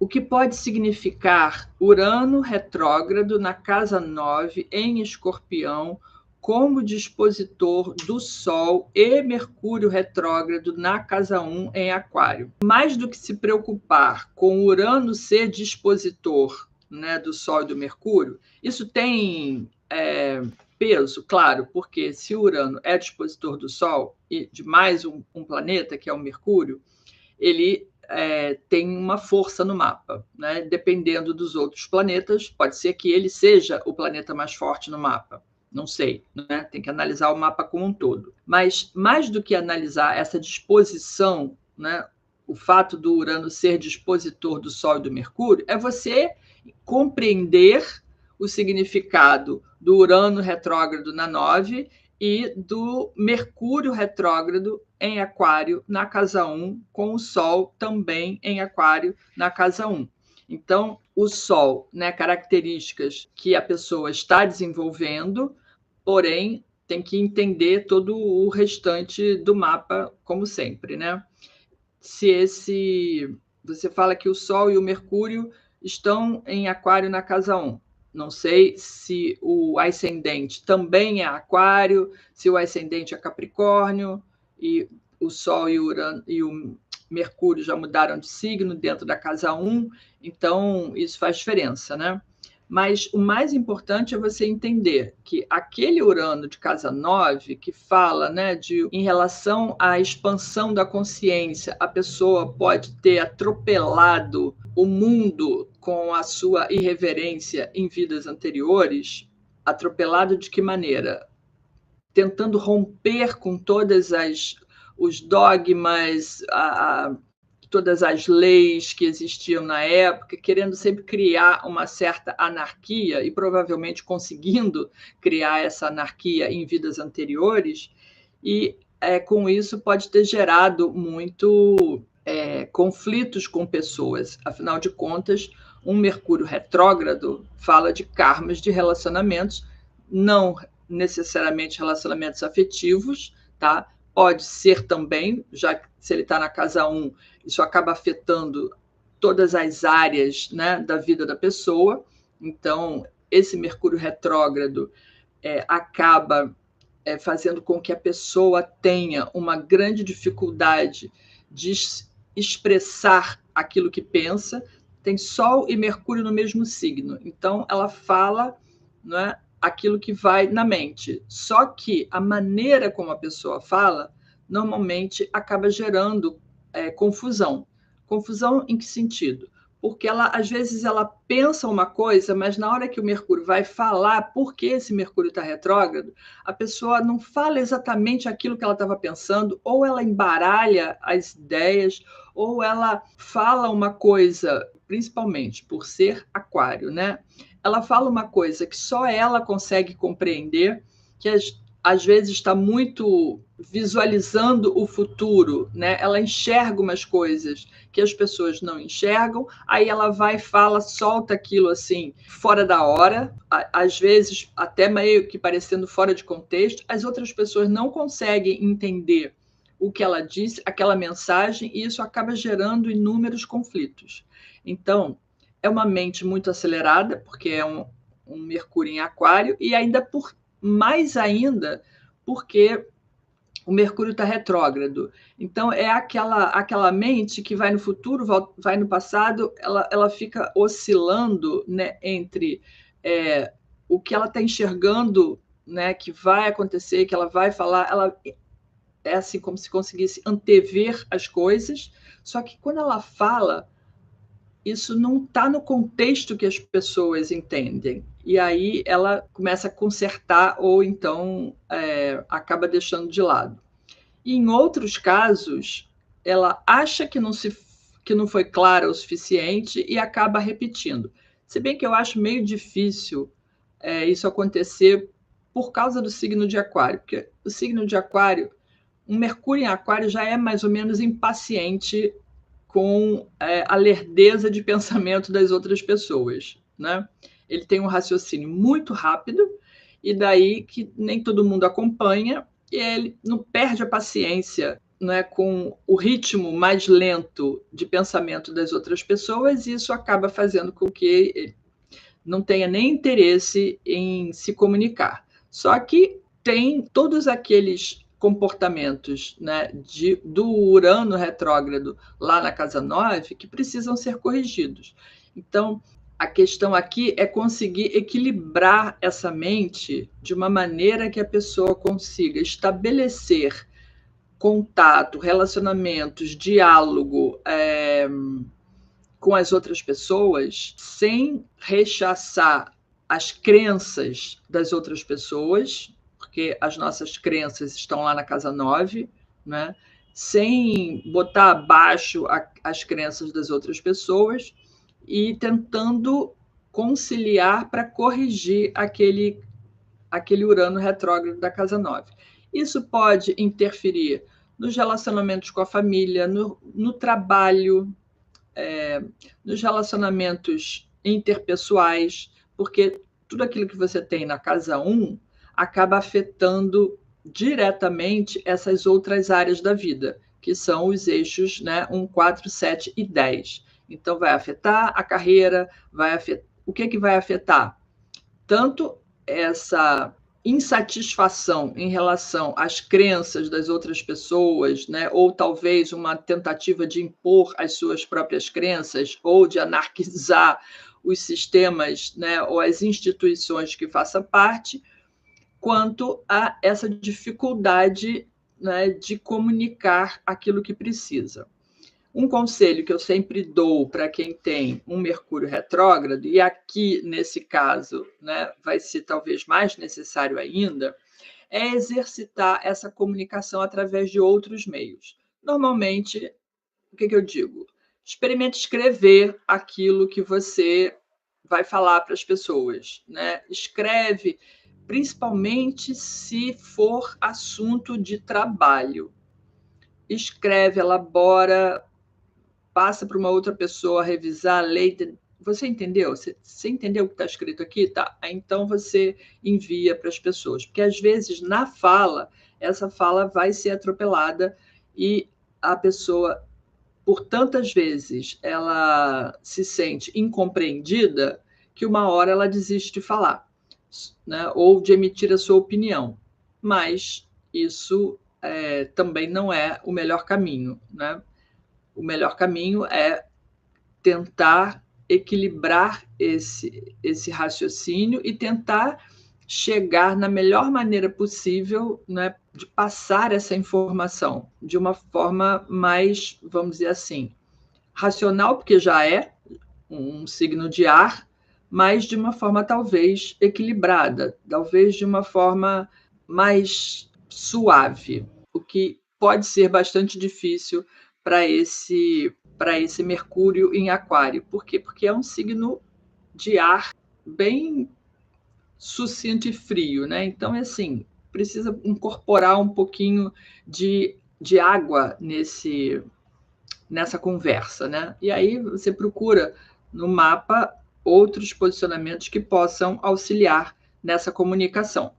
o que pode significar Urano retrógrado na casa 9 em Escorpião, como dispositor do Sol, e Mercúrio retrógrado na casa 1 em Aquário. Mais do que se preocupar com Urano ser dispositor, né, do Sol e do Mercúrio, isso tem peso, claro, porque se Urano é dispositor do Sol e de mais um planeta, que é o Mercúrio, ele tem uma força no mapa, né? Dependendo dos outros planetas, pode ser que ele seja o planeta mais forte no mapa. Não sei, né? Tem que analisar o mapa como um todo. Mas mais do que analisar essa disposição, né? O fato do Urano ser dispositor do Sol e do Mercúrio, é você compreender o significado do Urano retrógrado na 9 e do Mercúrio retrógrado em Aquário na casa 1, com o Sol também em Aquário na casa 1. Então, o Sol, né, características que a pessoa está desenvolvendo, porém, tem que entender todo o restante do mapa, como sempre, né? Você fala que o Sol e o Mercúrio estão em Aquário na casa 1. Não sei se o ascendente também é Aquário, se o ascendente é Capricórnio, e o Sol e o Mercúrio já mudaram de signo dentro da casa 1, então isso faz diferença, né? Mas o mais importante é você entender que aquele Urano de casa 9, que fala, né, em relação à expansão da consciência, a pessoa pode ter atropelado o mundo com a sua irreverência em vidas anteriores. Atropelado de que maneira? Tentando romper com todas os dogmas, todas as leis que existiam na época, querendo sempre criar uma certa anarquia e provavelmente conseguindo criar essa anarquia em vidas anteriores, e com isso pode ter gerado muito conflitos com pessoas. Afinal de contas, um Mercúrio retrógrado fala de karmas de relacionamentos, não necessariamente relacionamentos afetivos, tá? Pode ser também, já que se ele está na casa 1, isso acaba afetando todas as áreas, né, da vida da pessoa. Então, esse Mercúrio retrógrado acaba fazendo com que a pessoa tenha uma grande dificuldade de expressar aquilo que pensa. Tem Sol e Mercúrio no mesmo signo, então ela fala, né, aquilo que vai na mente. Só que a maneira como a pessoa fala normalmente acaba gerando confusão. Confusão em que sentido? Porque às vezes ela pensa uma coisa, mas na hora que o Mercúrio vai falar por que esse Mercúrio está retrógrado, a pessoa não fala exatamente aquilo que ela estava pensando, ou ela embaralha as ideias, ou ela fala uma coisa, principalmente por ser Aquário, né? Ela fala uma coisa que só ela consegue compreender, que às vezes está muito visualizando o futuro, né? Ela enxerga umas coisas que as pessoas não enxergam, aí ela vai, fala, solta aquilo assim, fora da hora, às vezes até meio que parecendo fora de contexto, as outras pessoas não conseguem entender o que ela disse, aquela mensagem, e isso acaba gerando inúmeros conflitos. Então, é uma mente muito acelerada, porque é um Mercúrio em Aquário, e ainda mais ainda porque o Mercúrio está retrógrado. Então, é aquela mente que vai no futuro, vai no passado, ela fica oscilando, né, entre o que ela está enxergando, né, que vai acontecer, que ela vai falar, ela é assim como se conseguisse antever as coisas, só que quando ela fala, isso não está no contexto que as pessoas entendem. E aí ela começa a consertar ou então acaba deixando de lado. E em outros casos, ela acha que não foi clara o suficiente e acaba repetindo. Se bem que eu acho meio difícil isso acontecer por causa do signo de Aquário, porque o signo de Aquário, um Mercúrio em Aquário já é mais ou menos impaciente com a lerdeza de pensamento das outras pessoas, né? Ele tem um raciocínio muito rápido, e daí que nem todo mundo acompanha, e ele não perde a paciência não é, com o ritmo mais lento de pensamento das outras pessoas, e isso acaba fazendo com que ele não tenha nem interesse em se comunicar. Só que tem todos aqueles comportamentos, né, do Urano retrógrado lá na casa 9 que precisam ser corrigidos. Então, a questão aqui é conseguir equilibrar essa mente de uma maneira que a pessoa consiga estabelecer contato, relacionamentos, diálogo com as outras pessoas sem rechaçar as crenças das outras pessoas, porque as nossas crenças estão lá na casa 9, né? Sem botar abaixo as crenças das outras pessoas e tentando conciliar para corrigir aquele Urano retrógrado da casa 9. Isso pode interferir nos relacionamentos com a família, no trabalho, nos relacionamentos interpessoais, porque tudo aquilo que você tem na casa 1 acaba afetando diretamente essas outras áreas da vida, que são os eixos, né, 1, 4, 7 e 10. Então, vai afetar a carreira, o que vai afetar? Tanto essa insatisfação em relação às crenças das outras pessoas, né? Ou talvez uma tentativa de impor as suas próprias crenças ou de anarquizar os sistemas, né? Ou as instituições que façam parte, quanto a essa dificuldade, né, de comunicar aquilo que precisa. Um conselho que eu sempre dou para quem tem um Mercúrio retrógrado, e aqui, nesse caso, né, vai ser talvez mais necessário ainda, é exercitar essa comunicação através de outros meios. Normalmente, o que eu digo? Experimente escrever aquilo que você vai falar para as pessoas, né? Escreve, principalmente se for assunto de trabalho. Escreve, elabora, passa para uma outra pessoa revisar, ler. Você entendeu? Você entendeu o que está escrito aqui? Tá. Então você envia para as pessoas. Porque às vezes, na fala, essa fala vai ser atropelada e a pessoa, por tantas vezes, ela se sente incompreendida que uma hora ela desiste de falar, né? Ou de emitir a sua opinião. Mas isso também não é o melhor caminho, né? O melhor caminho é tentar equilibrar esse raciocínio e tentar chegar na melhor maneira possível, né, de passar essa informação de uma forma mais, vamos dizer assim, racional, porque já é um signo de ar, mas de uma forma talvez equilibrada, talvez de uma forma mais suave, o que pode ser bastante difícil para esse Mercúrio em Aquário. Por quê? Porque é um signo de ar bem sucinto e frio, né? Então, é assim, precisa incorporar um pouquinho de água nessa conversa, né? E aí você procura no mapa outros posicionamentos que possam auxiliar nessa comunicação.